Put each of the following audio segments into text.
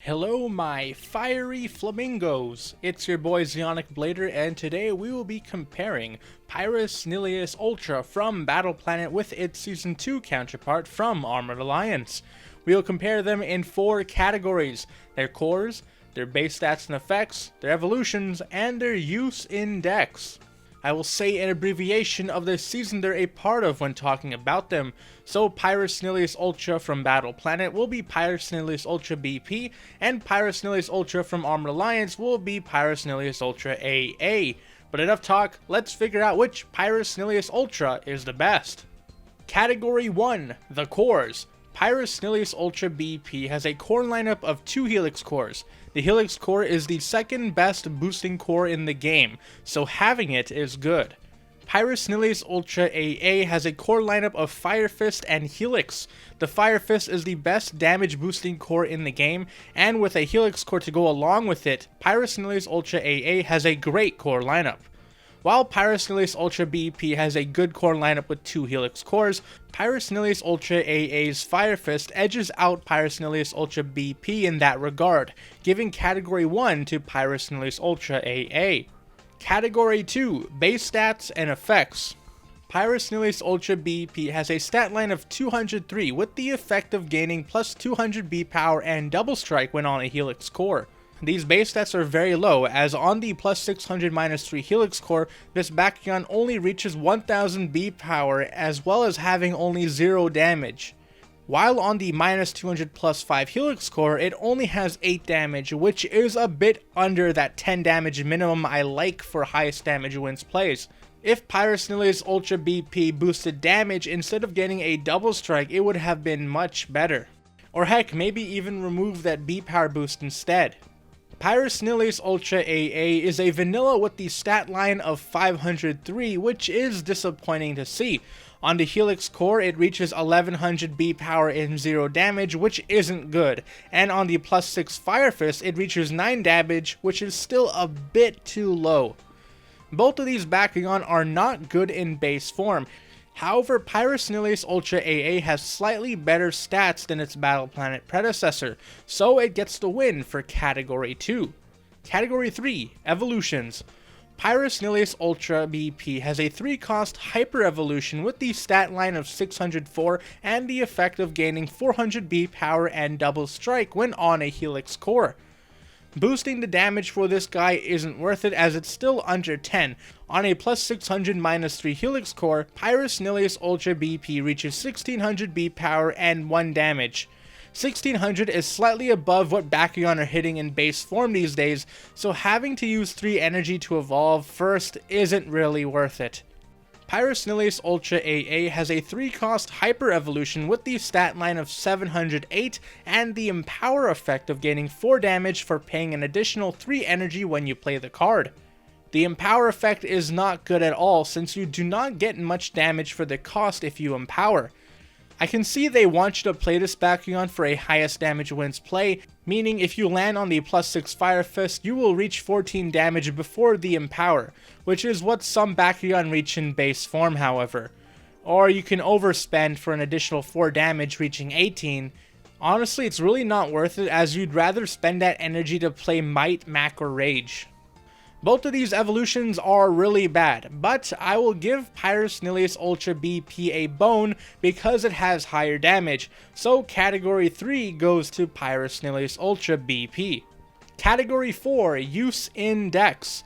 Hello my fiery flamingos, it's your boy Zionic Blader, and today we will be comparing Pyrus Nillious Ultra from Battle Planet with its Season 2 counterpart from Armored Alliance. We will compare them in 4 categories: their cores, their base stats and effects, their evolutions, and their use in decks. I will say an abbreviation of the season they're a part of when talking about them. So Pyrus Nillious Ultra from Battle Planet will be Pyrus Nillious Ultra BP, and Pyrus Nillious Ultra from Armored Alliance will be Pyrus Nillious Ultra AA. But enough talk, let's figure out which Pyrus Nillious Ultra is the best. Category 1, the cores. Pyrus Nillious Ultra BP has a core lineup of 2 Helix cores. The Helix core is the second best boosting core in the game, so having it is good. Pyrus Nillious Ultra AA has a core lineup of Fire Fist and Helix. The Fire Fist is the best damage boosting core in the game, and with a Helix core to go along with it, Pyrus Nillious Ultra AA has a great core lineup. While Pyrus Nillious Ultra BP has a good core lineup with 2 Helix cores, Pyrus Nillious Ultra AA's Fire Fist edges out Pyrus Nillious Ultra BP in that regard, giving Category 1 to Pyrus Nillious Ultra AA. Category 2, Base Stats and Effects. Pyrus Nillious Ultra BP has a stat line of 203 with the effect of gaining plus 200 B power and double strike when on a Helix core. These base stats are very low, as on the plus 600 minus 3 Helix core, this Bakugan only reaches 1000 B power as well as having only 0 damage. While on the minus 200 plus 5 Helix core, it only has 8 damage, which is a bit under that 10 damage minimum I like for highest damage wins plays. If Pyrus Nillious Ultra BP boosted damage instead of getting a double strike, it would have been much better. Or heck, maybe even remove that B power boost instead. Pyrus Nillious Ultra AA is a vanilla with the stat line of 503, which is disappointing to see. On the Helix core, it reaches 1100 B power and 0 damage, which isn't good, and on the plus 6 Fire Fist, it reaches 9 damage, which is still a bit too low. Both of these Bakugan are not good in base form. However, Pyrus Nillious Ultra AA has slightly better stats than its Battle Planet predecessor, so it gets the win for Category 2. Category 3, Evolutions. Pyrus Nillious Ultra BP has a 3-cost Hyper Evolution with the stat line of 604 and the effect of gaining 400 B power and double strike when on a Helix core. Boosting the damage for this guy isn't worth it, as it's still under 10. On a plus 600 minus 3 Helix core, Pyrus Nillious Ultra BP reaches 1600 B power and 1 damage. 1600 is slightly above what Bakugan are hitting in base form these days, so having to use 3 energy to evolve first isn't really worth it. Pyrus Nillious Ultra AA has a 3-cost Hyper Evolution with the stat line of 708 and the Empower effect of gaining 4 damage for paying an additional 3 energy when you play the card. The Empower effect is not good at all, since you do not get much damage for the cost if you Empower. I can see they want you to play this Bakugan for a highest damage wins play, meaning if you land on the plus 6 Fire Fist, you will reach 14 damage before the Empower, which is what some Bakugan reach in base form however. Or you can overspend for an additional 4 damage reaching 18. Honestly, it's really not worth it, as you'd rather spend that energy to play Might, Mac, or Rage. Both of these evolutions are really bad, but I will give Pyrus Nillious Ultra BP a bone because it has higher damage, so Category 3 goes to Pyrus Nillious Ultra BP. Category 4, Use in Decks.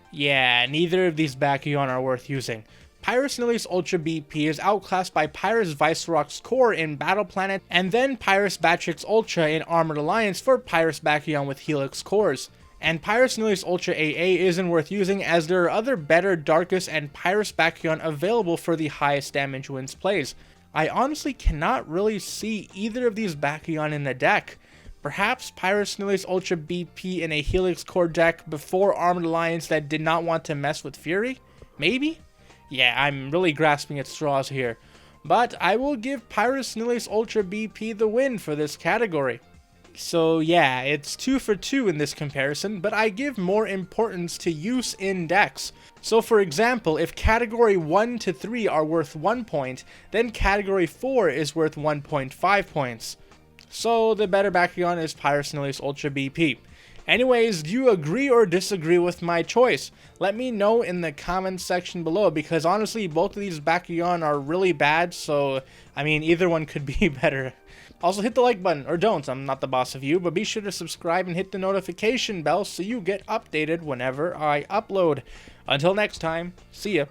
Yeah, neither of these Bakugan are worth using. Pyrus Nillious Ultra BP is outclassed by Pyrus Vicerock's core in Battle Planet, and then Pyrus Batrix Ultra in Armored Alliance for Pyrus Bakugan with Helix cores. And Pyrus Nillious Ultra AA isn't worth using, as there are other better Darkus and Pyrus Bakugan available for the highest damage wins plays. I honestly cannot really see either of these Bakugan in the deck. Perhaps Pyrus Nillious Ultra BP in a Helix core deck before Armored Alliance that did not want to mess with Fury? Maybe? Yeah, I'm really grasping at straws here. But I will give Pyrus Nillious Ultra BP the win for this category. So yeah, it's 2 for 2 in this comparison, but I give more importance to use in decks. So for example, if category 1 to 3 are worth 1 point, then category 4 is worth 1.5 points. So the better Bakugan is Pyrus Nillious Ultra BP. Anyways, do you agree or disagree with my choice? Let me know in the comments section below, because honestly, both of these Bakugan are really bad, so, I mean, either one could be better. Also, hit the like button, or don't, I'm not the boss of you, but be sure to subscribe and hit the notification bell so you get updated whenever I upload. Until next time, see ya.